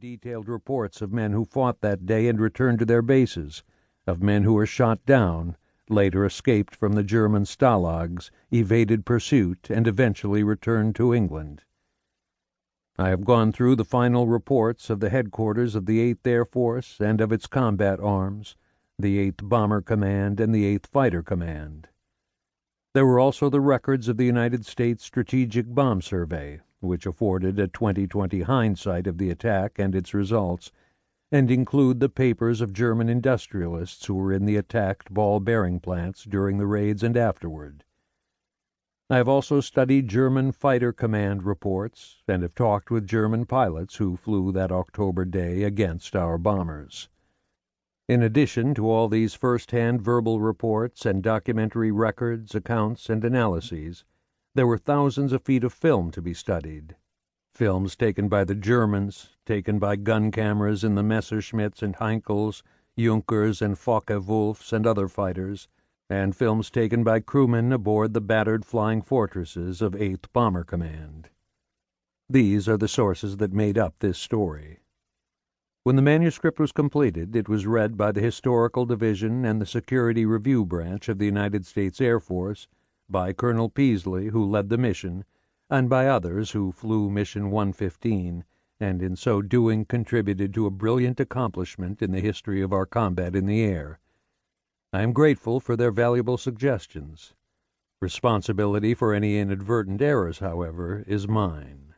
detailed reports of men who fought that day and returned to their bases, of men who were shot down, later escaped from the German stalags, evaded pursuit, and eventually returned to England. I have gone through the final reports of the headquarters of the 8th Air Force and of its combat arms, the 8th Bomber Command and the 8th Fighter Command. There were also the records of the United States Strategic Bomb Survey, which afforded a 20/20 hindsight of the attack and its results, and include the papers of German industrialists who were in the attacked ball-bearing plants during the raids and afterward. I have also studied German Fighter Command reports and have talked with German pilots who flew that October day against our bombers. In addition to all these first-hand verbal reports and documentary records, accounts, and analyses, there were thousands of feet of film to be studied. Films taken by the Germans, taken by gun cameras in the Messerschmitts and Heinkels, Junkers and Focke-Wulfs and other fighters, and films taken by crewmen aboard the battered flying fortresses of 8th Bomber Command. These are the sources that made up this story. When the manuscript was completed, it was read by the Historical Division and the Security Review Branch of the United States Air Force, by Colonel Peasley, who led the mission, and by others who flew Mission 115, and in so doing contributed to a brilliant accomplishment in the history of our combat in the air. I am grateful for their valuable suggestions. Responsibility for any inadvertent errors, however, is mine.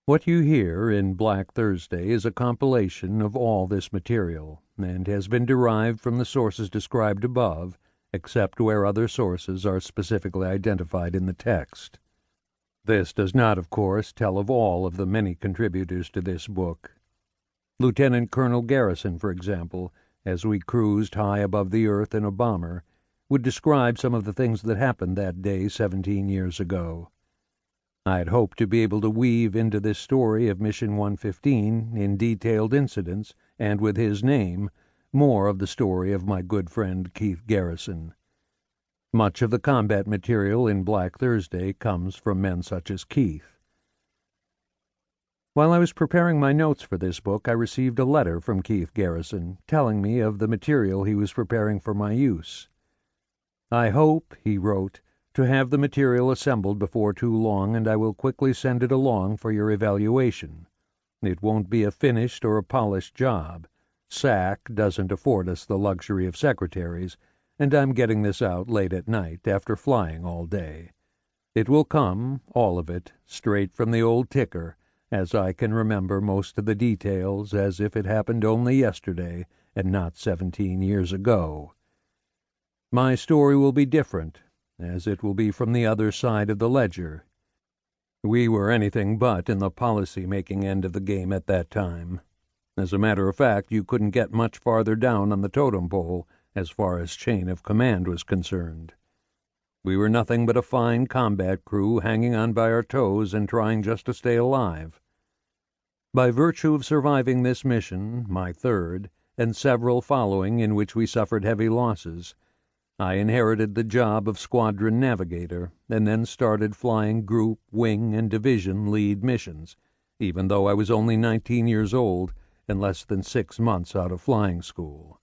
What you hear in Black Thursday is a compilation of all this material, and has been derived from the sources described above, except where other sources are specifically identified in the text. This does not, of course, tell of all of the many contributors to this book. Lieutenant Colonel Garrison, for example, as we cruised high above the earth in a bomber, would describe some of the things that happened that day 17 years ago. I had hoped to be able to weave into this story of Mission 115, in detailed incidents, and with his name, more of the story of my good friend Keith Garrison. Much of the combat material in Black Thursday comes from men such as Keith. While I was preparing my notes for this book, I received a letter from Keith Garrison, telling me of the material he was preparing for my use. "I hope," he wrote, "to have the material assembled before too long, and I will quickly send it along for your evaluation. It won't be a finished or a polished job. SAC doesn't afford us the luxury of secretaries, and I'm getting this out late at night after flying all day. It will come, all of it, straight from the old ticker, as I can remember most of the details as if it happened only yesterday and not 17 years ago. My story will be different, as it will be from the other side of the ledger. We were anything but in the policy-making end of the game at that time. As a matter of fact, you couldn't get much farther down on the totem pole as far as chain of command was concerned. We were nothing but a fine combat crew hanging on by our toes and trying just to stay alive. By virtue of surviving this mission, my third, and several following in which we suffered heavy losses, I inherited the job of squadron navigator, and then started flying group, wing, and division lead missions, even though I was only 19 years old and less than 6 months out of flying school.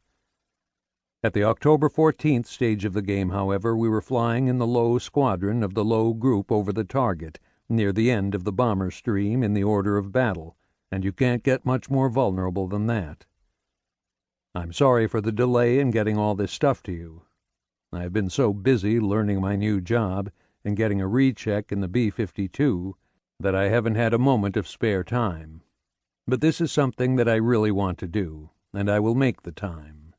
At the October 14th stage of the game, however, we were flying in the low squadron of the low group over the target, near the end of the bomber stream in the order of battle, and you can't get much more vulnerable than that. I'm sorry for the delay in getting all this stuff to you. I have been so busy learning my new job and getting a recheck in the B-52 that I haven't had a moment of spare time. But this is something that I really want to do, and I will make the time.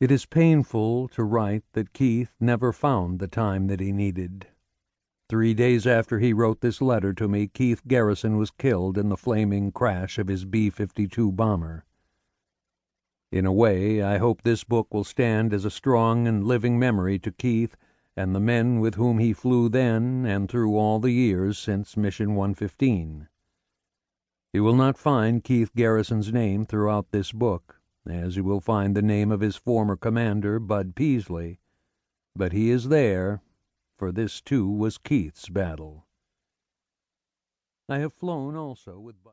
It is painful to write that Keith never found the time that he needed. 3 days after he wrote this letter to me, Keith Garrison was killed in the flaming crash of his B-52 bomber. In a way, I hope this book will stand as a strong and living memory to Keith and the men with whom he flew then and through all the years since Mission 115. You will not find Keith Garrison's name throughout this book, as you will find the name of his former commander, Bud Peasley, but he is there, for this too was Keith's battle. I have flown also with Bud.